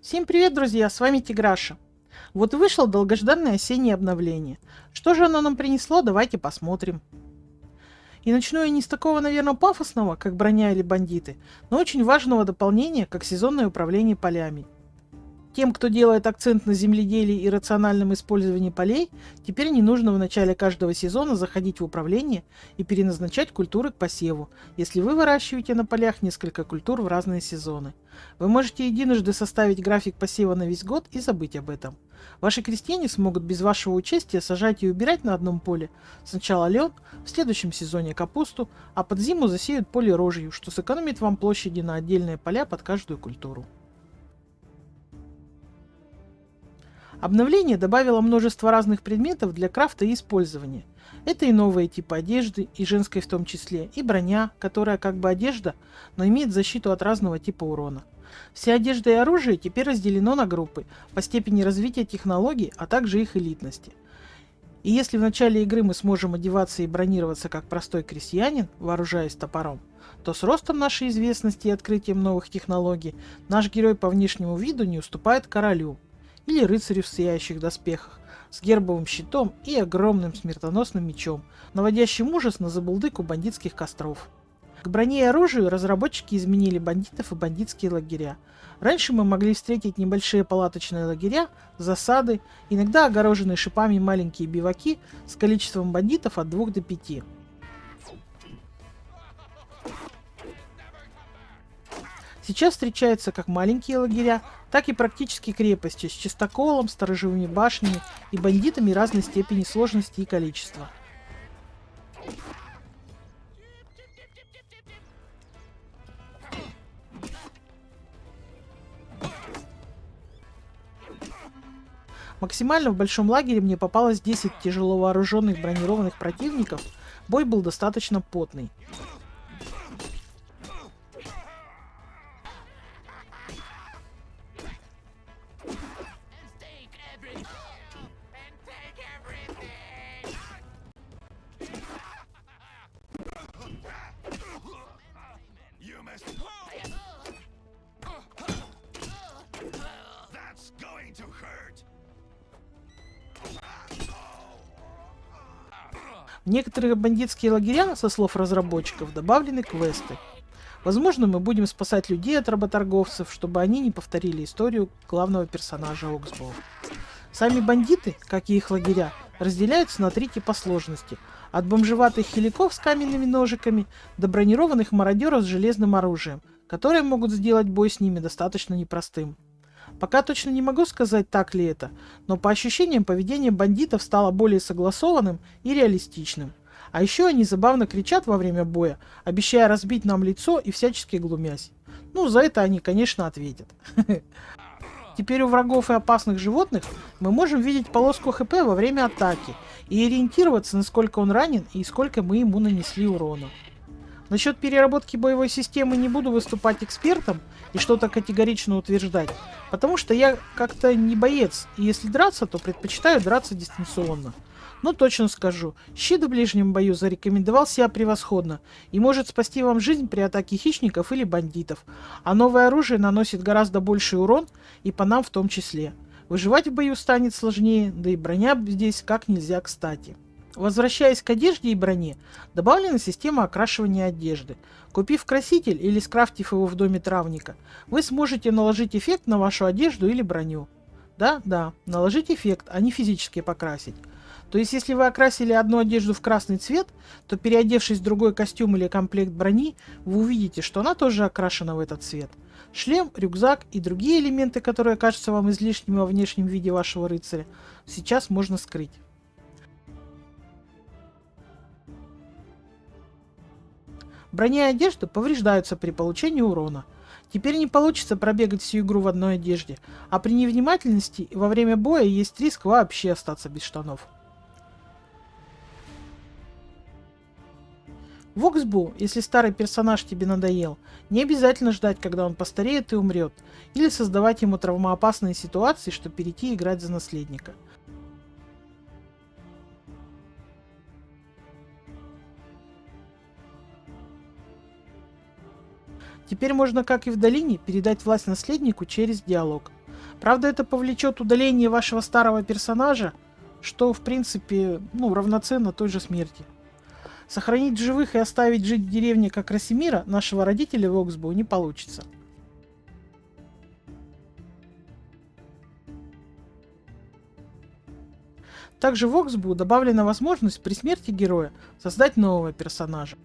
Всем привет, друзья! С вами Тиграша. Вот и вышло долгожданное осеннее обновление. Что же оно нам принесло, давайте посмотрим. И начну я не с такого, наверное, пафосного, как броня или бандиты, но очень важного дополнения, как сезонное управление полями. Тем, кто делает акцент на земледелии и рациональном использовании полей, теперь не нужно в начале каждого сезона заходить в управление и переназначать культуры к посеву, если вы выращиваете на полях несколько культур в разные сезоны. Вы можете единожды составить график посева на весь год и забыть об этом. Ваши крестьяне смогут без вашего участия сажать и убирать на одном поле сначала лен, в следующем сезоне капусту, а под зиму засеют поле рожью, что сэкономит вам площади на отдельные поля под каждую культуру. Обновление добавило множество разных предметов для крафта и использования. Это и новые типы одежды, и женской в том числе, и броня, которая как бы одежда, но имеет защиту от разного типа урона. Вся одежда и оружие теперь разделено на группы по степени развития технологий, а также их элитности. И если в начале игры мы сможем одеваться и бронироваться как простой крестьянин, вооружаясь топором, то с ростом нашей известности и открытием новых технологий наш герой по внешнему виду не уступает королю или рыцарю в сияющих доспехах, с гербовым щитом и огромным смертоносным мечом, наводящим ужас на забулдыку бандитских костров. К броне и оружию разработчики изменили бандитов и бандитские лагеря. Раньше мы могли встретить небольшие палаточные лагеря, засады, иногда огороженные шипами маленькие биваки с количеством бандитов от 2 до 5. Сейчас встречаются как маленькие лагеря, так и практически крепости с чистоколом, сторожевыми башнями и бандитами разной степени сложности и количества. Максимально в большом лагере мне попалось 10 тяжело вооруженных бронированных противников. Бой был достаточно потный. В некоторые бандитские лагеря, со слов разработчиков, добавлены квесты. Возможно, мы будем спасать людей от работорговцев, чтобы они не повторили историю главного персонажа Оксбоу. Сами бандиты, как и их лагеря, разделяются на 3 типа сложности. От бомжеватых хиликов с каменными ножиками до бронированных мародеров с железным оружием, которые могут сделать бой с ними достаточно непростым. Пока точно не могу сказать, так ли это, но по ощущениям поведение бандитов стало более согласованным и реалистичным. А еще они забавно кричат во время боя, обещая разбить нам лицо и всячески глумясь. Ну, за это они, конечно, ответят. Теперь у врагов и опасных животных мы можем видеть полоску ХП во время атаки и ориентироваться, насколько он ранен и сколько мы ему нанесли урона. Насчет переработки боевой системы не буду выступать экспертом и что-то категорично утверждать, потому что я как-то не боец, и если драться, то предпочитаю драться дистанционно. Но точно скажу, щит в ближнем бою зарекомендовал себя превосходно и может спасти вам жизнь при атаке хищников или бандитов, а новое оружие наносит гораздо больший урон и по нам в том числе. Выживать в бою станет сложнее, да и броня здесь как нельзя кстати. Возвращаясь к одежде и броне, добавлена система окрашивания одежды. Купив краситель или скрафтив его в доме травника, вы сможете наложить эффект на вашу одежду или броню. Да, наложить эффект, а не физически покрасить. То есть, если вы окрасили одну одежду в красный цвет, то переодевшись в другой костюм или комплект брони, вы увидите, что она тоже окрашена в этот цвет. Шлем, рюкзак и другие элементы, которые кажутся вам излишними во внешнем виде вашего рыцаря, сейчас можно скрыть. Броня и одежда повреждаются при получении урона. Теперь не получится пробегать всю игру в одной одежде, а при невнимательности во время боя есть риск вообще остаться без штанов. В Оксбоу, если старый персонаж тебе надоел, не обязательно ждать, когда он постареет и умрет, или создавать ему травмоопасные ситуации, чтобы перейти играть за наследника. Теперь можно, как и в долине, передать власть наследнику через диалог. Правда, это повлечет удаление вашего старого персонажа, что, в принципе, равноценно той же смерти. Сохранить живых и оставить жить в деревне, как Росимира, нашего родителя в Оксбоу, не получится. Также в Оксбоу добавлена возможность при смерти героя создать нового персонажа.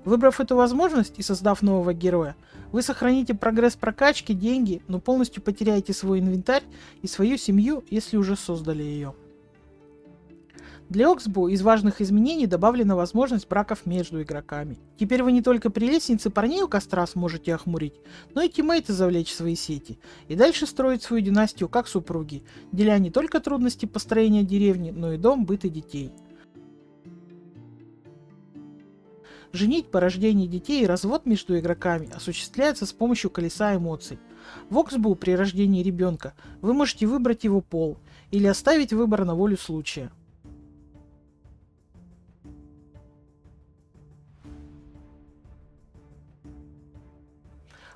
Выбрав эту возможность и создав нового героя, вы сохраните прогресс прокачки, деньги, но полностью потеряете свой инвентарь и свою семью, если уже создали ее. Для Оксбоу из важных изменений добавлена возможность браков между игроками. Теперь вы не только при лестнице парней у костра сможете охмурить, но и тиммейты завлечь в свои сети, и дальше строить свою династию как супруги, деля не только трудности построения деревни, но и дом, быт и детей. Женитьба, рождение детей и развод между игроками осуществляется с помощью колеса эмоций. В Оксбоу при рождении ребенка вы можете выбрать его пол или оставить выбор на волю случая.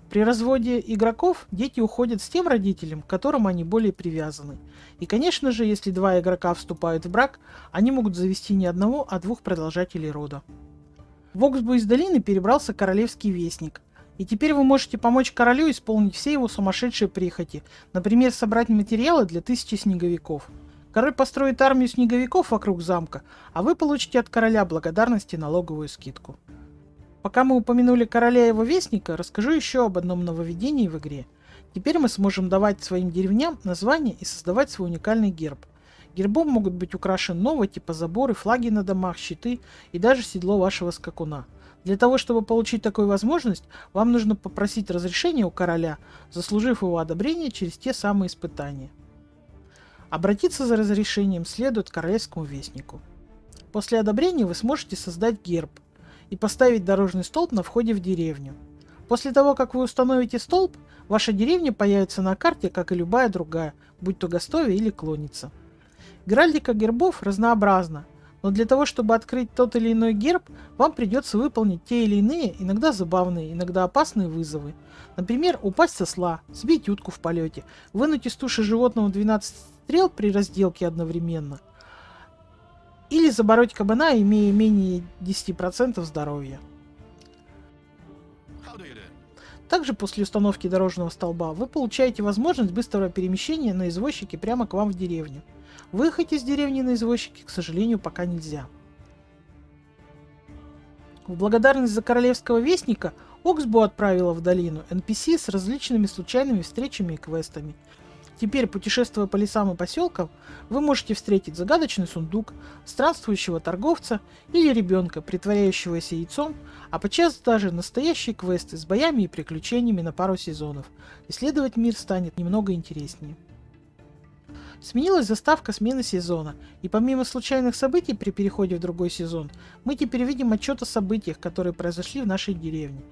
При разводе игроков дети уходят с тем родителем, к которому они более привязаны. И, конечно же, если два игрока вступают в брак, они могут завести не одного, а двух продолжателей рода. В Оксбоу из долины перебрался королевский вестник. И теперь вы можете помочь королю исполнить все его сумасшедшие прихоти. Например, собрать материалы для 1000 снеговиков. Король построит армию снеговиков вокруг замка, а вы получите от короля благодарности налоговую скидку. Пока мы упомянули короля и его вестника, расскажу еще об одном нововведении в игре. Теперь мы сможем давать своим деревням названия и создавать свой уникальный герб. Гербом могут быть украшены нового типа заборы, флаги на домах, щиты и даже седло вашего скакуна. Для того, чтобы получить такую возможность, вам нужно попросить разрешения у короля, заслужив его одобрение через те самые испытания. Обратиться за разрешением следует к королевскому вестнику. После одобрения вы сможете создать герб и поставить дорожный столб на входе в деревню. После того, как вы установите столб, ваша деревня появится на карте, как и любая другая, будь то Гастовия или Клонница. Геральдика гербов разнообразна, но для того, чтобы открыть тот или иной герб, вам придется выполнить те или иные, иногда забавные, иногда опасные вызовы. Например, упасть со осла, сбить утку в полете, вынуть из туши животного 12 стрел при разделке одновременно, или забороть кабана, имея менее 10% здоровья. Также после установки дорожного столба вы получаете возможность быстрого перемещения на извозчике прямо к вам в деревню. Выехать из деревни на извозчике, к сожалению, пока нельзя. В благодарность за королевского вестника Оксбоу отправила в долину NPC с различными случайными встречами и квестами. Теперь, путешествуя по лесам и поселкам, вы можете встретить загадочный сундук, странствующего торговца или ребенка, притворяющегося яйцом, а подчас даже настоящие квесты с боями и приключениями на пару сезонов. Исследовать мир станет немного интереснее. Сменилась заставка смены сезона, и помимо случайных событий при переходе в другой сезон, мы теперь видим отчет о событиях, которые произошли в нашей деревне.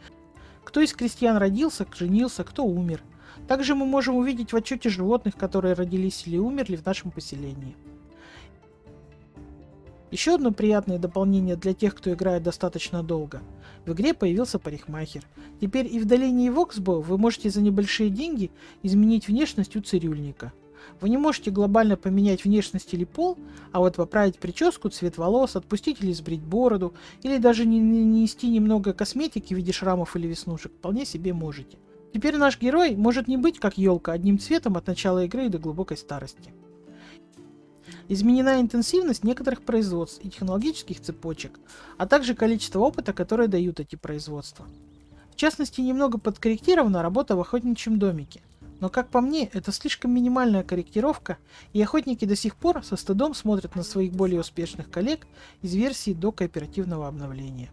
Кто из крестьян родился, женился, кто умер. Также мы можем увидеть в отчете животных, которые родились или умерли в нашем поселении. Еще одно приятное дополнение для тех, кто играет достаточно долго. В игре появился парикмахер. Теперь и в долине, и в Оксбоу вы можете за небольшие деньги изменить внешность у цирюльника. Вы не можете глобально поменять внешность или пол, а вот поправить прическу, цвет волос, отпустить или сбрить бороду, или даже не нанести немного косметики в виде шрамов или веснушек, вполне себе можете. Теперь наш герой может не быть как елка, одним цветом от начала игры до глубокой старости. Изменена интенсивность некоторых производств и технологических цепочек, а также количество опыта, которое дают эти производства. В частности, немного подкорректирована работа в охотничьем домике. Но, как по мне, это слишком минимальная корректировка, и охотники до сих пор со стыдом смотрят на своих более успешных коллег из версии до кооперативного обновления.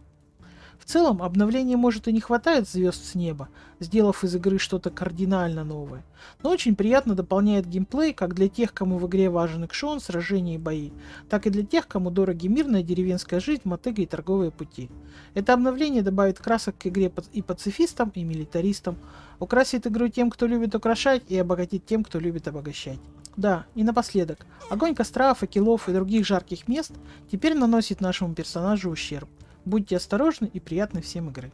В целом, обновления может и не хватает звезд с неба, сделав из игры что-то кардинально новое, но очень приятно дополняет геймплей как для тех, кому в игре важен экшон, сражения и бои, так и для тех, кому дороги мирная деревенская жизнь, мотыга и торговые пути. Это обновление добавит красок к игре и пацифистам, и милитаристам, украсит игру тем, кто любит украшать, и обогатит тем, кто любит обогащать. Да, и напоследок. Огонь костра, факелов и других жарких мест теперь наносит нашему персонажу ущерб. Будьте осторожны и приятной всем игры.